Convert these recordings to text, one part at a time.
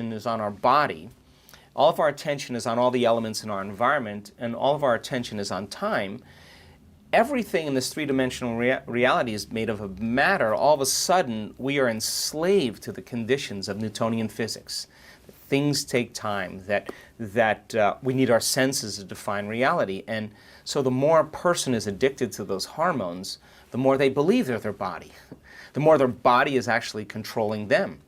is on our body, all of our attention is on all the elements in our environment, and all of our attention is on time, everything in this three-dimensional reality is made of a matter. All of a sudden, we are enslaved to the conditions of Newtonian physics. Things take time, that we need our senses to define reality. And so the more a person is addicted to those hormones, the more they believe they're their body. The more their body is actually controlling them.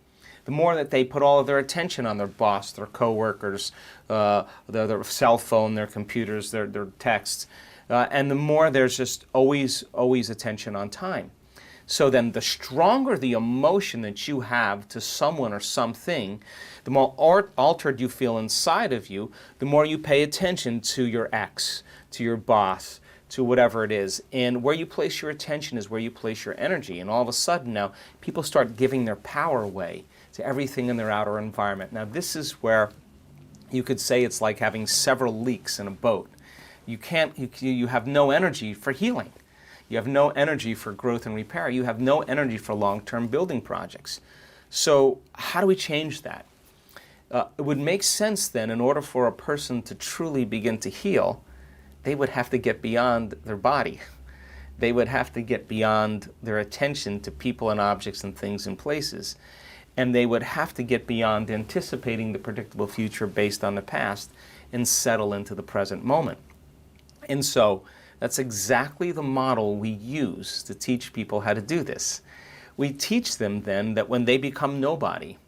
The more that they put all of their attention on their boss, their coworkers, their cell phone, their computers, their texts, and the more there's just always attention on time. So then the stronger the emotion that you have to someone or something, the more altered you feel inside of you, the more you pay attention to your ex, to your boss, to whatever it is. And where you place your attention is where you place your energy. And all of a sudden now, people start giving their power away to everything in their outer environment. Now this is where you could say it's like having several leaks in a boat. You have no energy for healing. You have no energy for growth and repair. You have no energy for long-term building projects. So how do we change that? It would make sense then, in order for a person to truly begin to heal, they would have to get beyond their body. They would have to get beyond their attention to people and objects and things and places. And they would have to get beyond anticipating the predictable future based on the past and settle into the present moment. And so that's exactly the model we use to teach people how to do this. We teach them then that when they become nobody,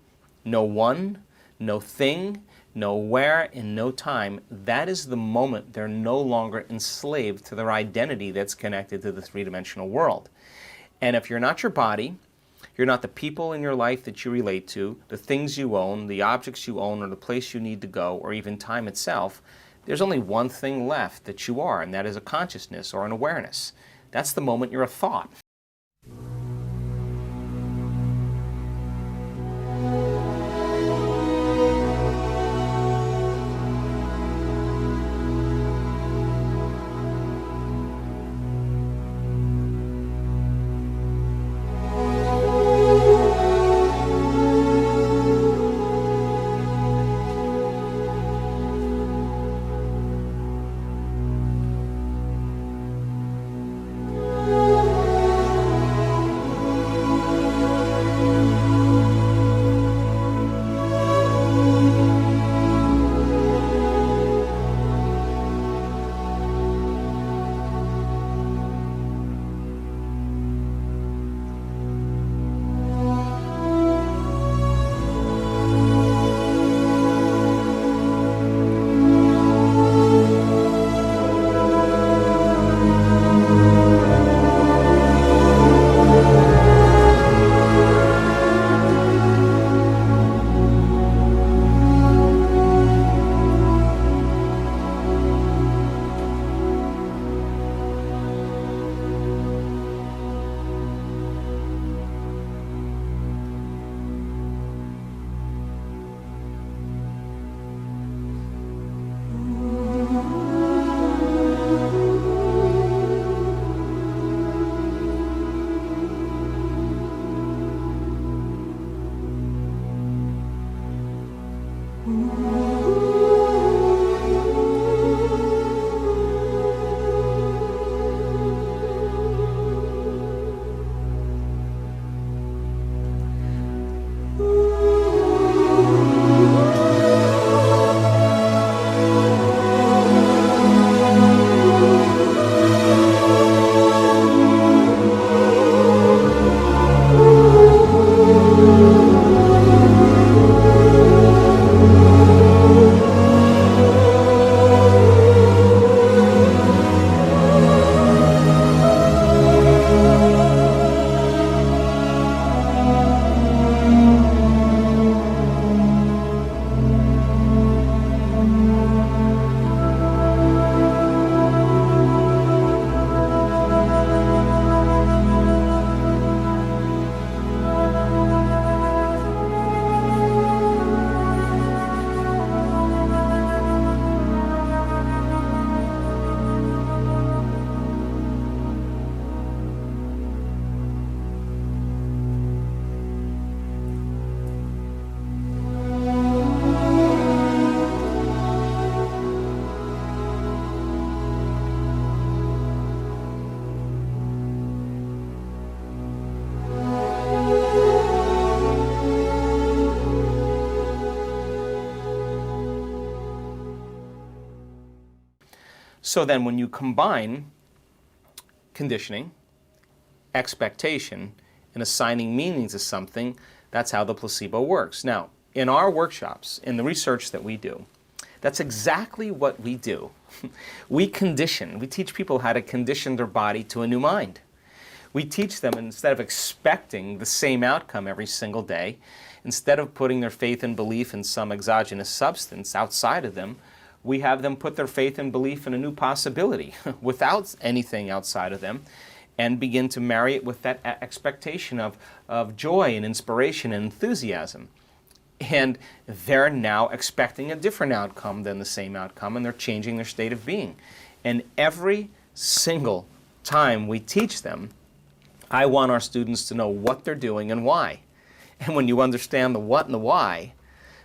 no one, no thing, no where, and no time, that is the moment they're no longer enslaved to their identity that's connected to the three-dimensional world. And if you're not your body, you're not the people in your life that you relate to, the things you own, the objects you own, or the place you need to go, or even time itself, there's only one thing left that you are, and that is a consciousness or an awareness. That's the moment you're a thought. So then when you combine conditioning, expectation, and assigning meaning to something, that's how the placebo works. Now, in our workshops, in the research that we do, that's exactly what we do. We condition. We teach people how to condition their body to a new mind. We teach them, instead of expecting the same outcome every single day, instead of putting their faith and belief in some exogenous substance outside of them, we have them put their faith and belief in a new possibility without anything outside of them, and begin to marry it with that expectation of joy and inspiration and enthusiasm. And they're now expecting a different outcome than the same outcome, and they're changing their state of being. And every single time we teach them, I want our students to know what they're doing and why. And when you understand the what and the why,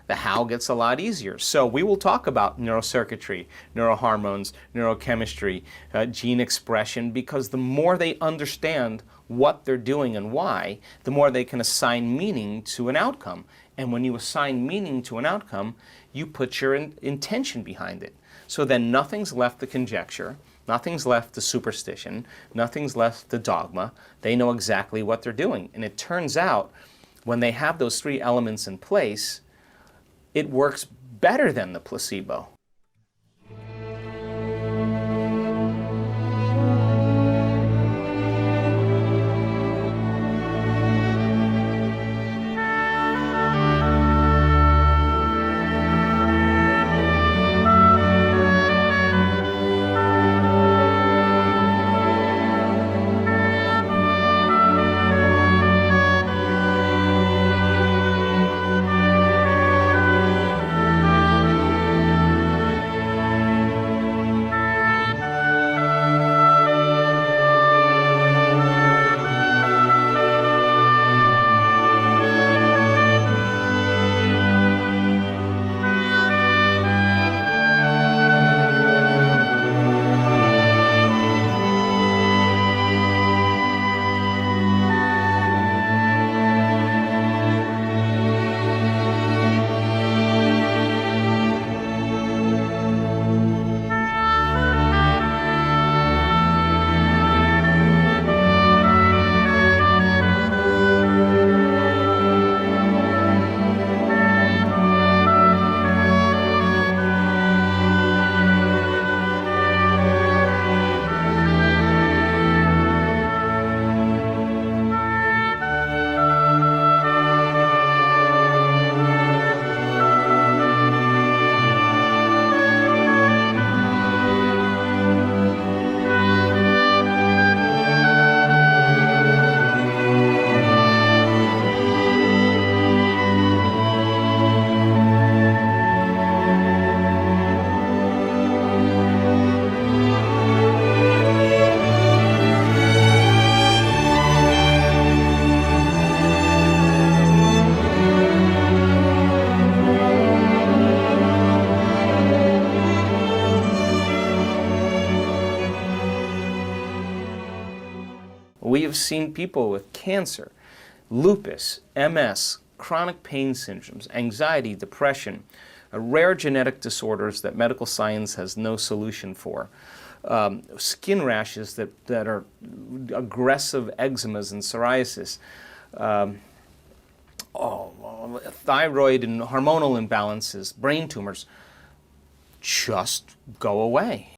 the how gets a lot easier. So we will talk about neurocircuitry, neurohormones, neurochemistry, gene expression, because the more they understand what they're doing and why, the more they can assign meaning to an outcome. And when you assign meaning to an outcome, you put your intention behind it. So then nothing's left to conjecture, nothing's left to superstition, nothing's left to dogma. They know exactly what they're doing. And it turns out, when they have those three elements in place, it works better than the placebo. We have seen people with cancer, lupus, MS, chronic pain syndromes, anxiety, depression, rare genetic disorders that medical science has no solution for, skin rashes that are aggressive eczemas and psoriasis, thyroid and hormonal imbalances, brain tumors, just go away.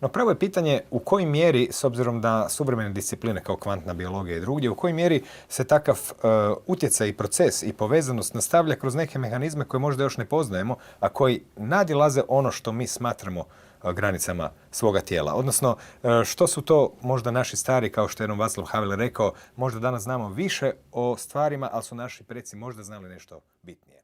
No pravo je pitanje u kojoj mjeri, s obzirom da suvremene discipline kao kvantna biologija i drugdje, u kojoj mjeri se takav utjecaj i proces i povezanost nastavlja kroz neke mehanizme koje možda još ne poznajemo, a koji nadilaze ono što mi smatramo granicama svoga tijela. Odnosno, što su to možda naši stari, kao što je jednom Václav Havel rekao, možda danas znamo više o stvarima, ali su naši preci možda znali nešto bitnije.